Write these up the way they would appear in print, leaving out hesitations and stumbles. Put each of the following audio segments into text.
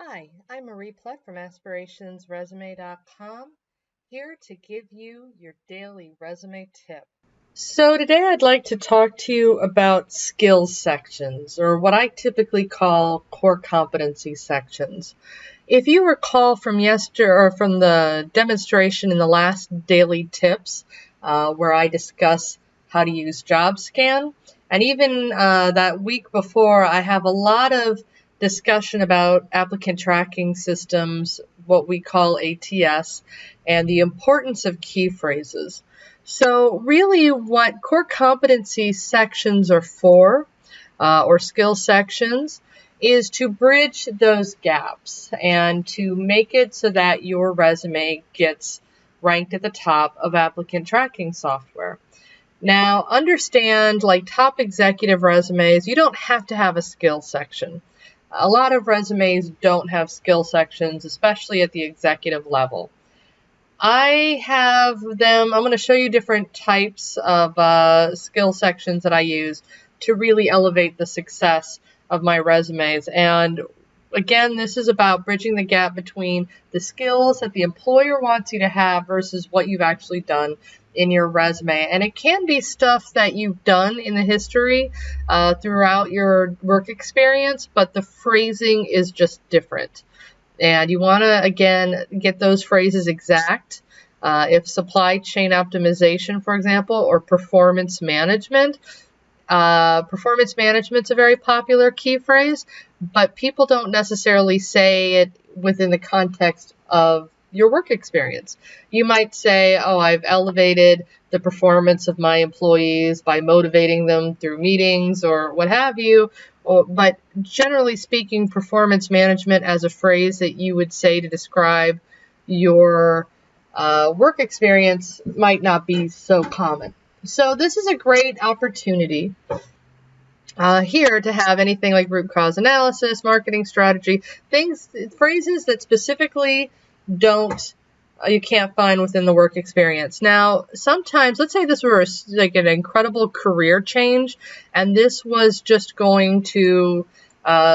Hi, I'm Marie Plutt from aspirationsresume.com, here to give you your daily resume tip. So today I'd like to talk to you about skills sections, or what I typically call core competency sections. If you recall from from the demonstration in the last daily tips, where I discuss how to use JobScan, and even that week before, I have a lot of discussion about applicant tracking systems, what we call ATS, and the importance of key phrases. So really what core competency sections are for, or skill sections, is to bridge those gaps and to make it so that your resume gets ranked at the top of applicant tracking software. Now, understand, like top executive resumes, you don't have to have a skill section. A lot of resumes don't have skill sections, especially at the executive level. I have them. I'm going to show you different types of skill sections that I use to really elevate the success of my resumes. And again, this is about bridging the gap between the skills that the employer wants you to have versus what you've actually done in your resume. And it can be stuff that you've done in the history throughout your work experience, but the phrasing is just different. And you want to, again, get those phrases exact. If supply chain optimization, for example, or performance management. Performance management's a very popular key phrase, but people don't necessarily say it within the context of your work experience. You might say, oh, I've elevated the performance of my employees by motivating them through meetings or what have you. But generally speaking, performance management as a phrase that you would say to describe your work experience might not be so common. So this is a great opportunity here to have anything like root cause analysis, marketing strategy, phrases that specifically you can't find within the work experience. Now, sometimes, let's say this were like an incredible career change, and this was just going to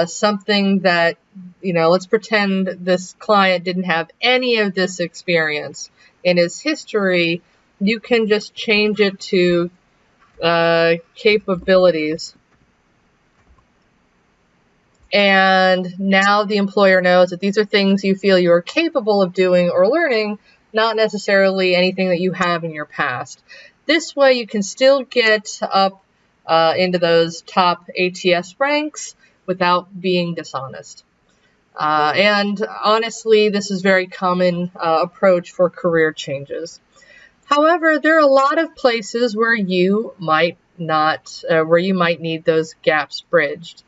something that, let's pretend this client didn't have any of this experience in his history. You can just change it to capabilities. And now the employer knows that these are things you feel you're capable of doing or learning, not necessarily anything that you have in your past. This way you can still get up into those top ATS ranks without being dishonest. And honestly, this is a very common approach for career changes. However, there are a lot of places where you might need those gaps bridged.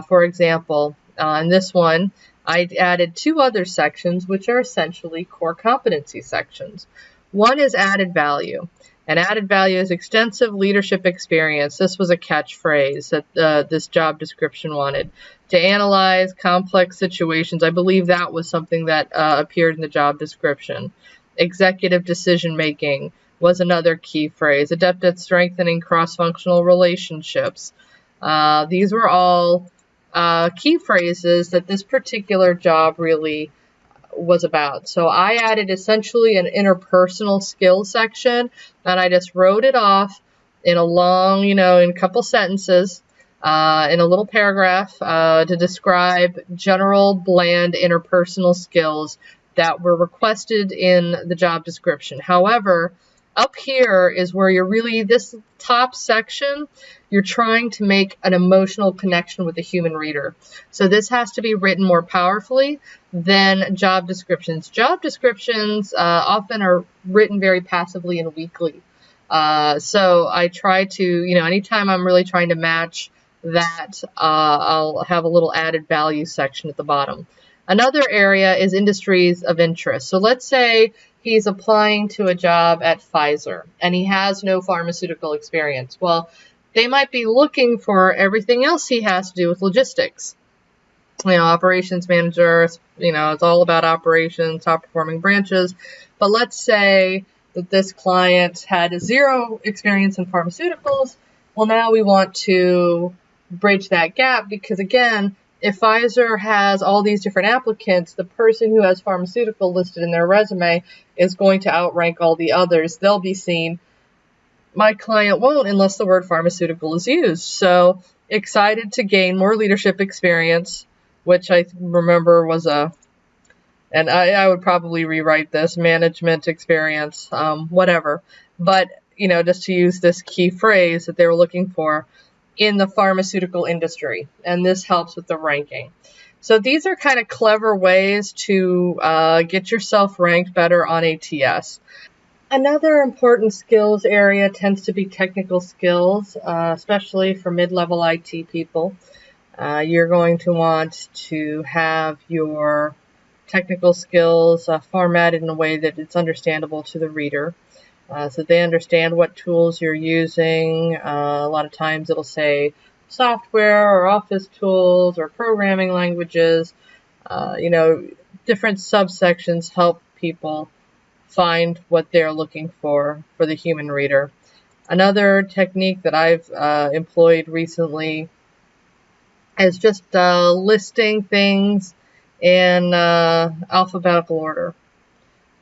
For example, in this one, I added two other sections, which are essentially core competency sections. One is added value. And added value is extensive leadership experience. This was a catchphrase that this job description wanted. To analyze complex situations. I believe that was something that appeared in the job description. Executive decision making was another key phrase. Adept at strengthening cross-functional relationships. These were all key phrases that this particular job really was about. So I added essentially an interpersonal skills section, and I just wrote it off in a long, in a couple sentences, in a little paragraph to describe general bland interpersonal skills that were requested in the job description. However, up here is where this top section, you're trying to make an emotional connection with the human reader. So this has to be written more powerfully than job descriptions. Job descriptions often are written very passively and weakly. So I try to, anytime I'm really trying to match that, I'll have a little added value section at the bottom. Another area is industries of interest. So let's say he's applying to a job at Pfizer and he has no pharmaceutical experience. Well, they might be looking for everything else he has to do with logistics. Operations manager, it's all about operations, top performing branches. But let's say that this client had zero experience in pharmaceuticals. Well, now we want to bridge that gap because, again, if Pfizer has all these different applicants, the person who has pharmaceutical listed in their resume is going to outrank all the others. They'll be seen. My client won't unless the word pharmaceutical is used. So excited to gain more leadership experience, which I remember was and I would probably rewrite this, management experience, whatever. But, just to use this key phrase that they were looking for in the pharmaceutical industry. And this helps with the ranking. So these are kind of clever ways to get yourself ranked better on ATS. Another important skills area tends to be technical skills, especially for mid-level IT people. You're going to want to have your technical skills formatted in a way that it's understandable to the reader, so they understand what tools you're using. A lot of times it'll say software or office tools or programming languages. Different subsections help people find what they're looking for the human reader. Another technique that I've employed recently is just listing things in alphabetical order.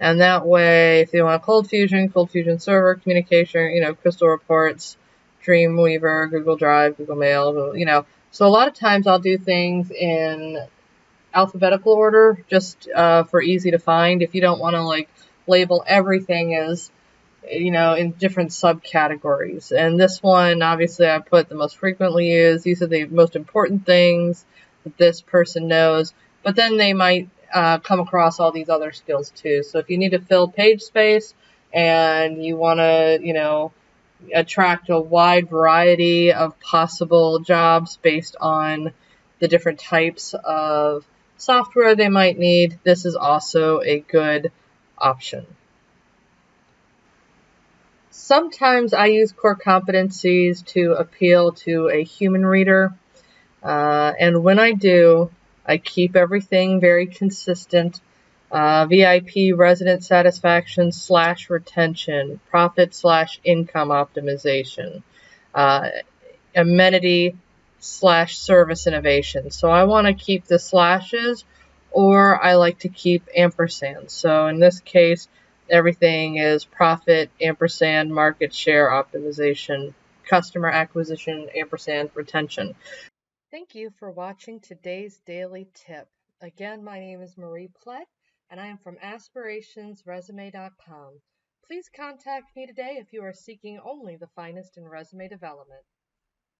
And that way, if you want Cold Fusion Server, communication, Crystal Reports, Dreamweaver, Google Drive, Google Mail, So a lot of times I'll do things in alphabetical order just for easy to find. If you don't want to label everything as in different subcategories. And this one, obviously, I put the most frequently used. These are the most important things that this person knows. But then they might come across all these other skills too. So if you need to fill page space and you want to, attract a wide variety of possible jobs based on the different types of software they might need, this is also a good option. Sometimes I use core competencies to appeal to a human reader, and when I do, I keep everything very consistent. VIP resident satisfaction / retention, profit / income optimization, amenity / service innovation. So I want to keep the slashes, or I like to keep ampersands. So in this case, everything is profit, ampersand, market share optimization, customer acquisition, ampersand, retention. Thank you for watching today's daily tip. Again, my name is Marie Plett, and I am from aspirationsresume.com. Please contact me today if you are seeking only the finest in resume development.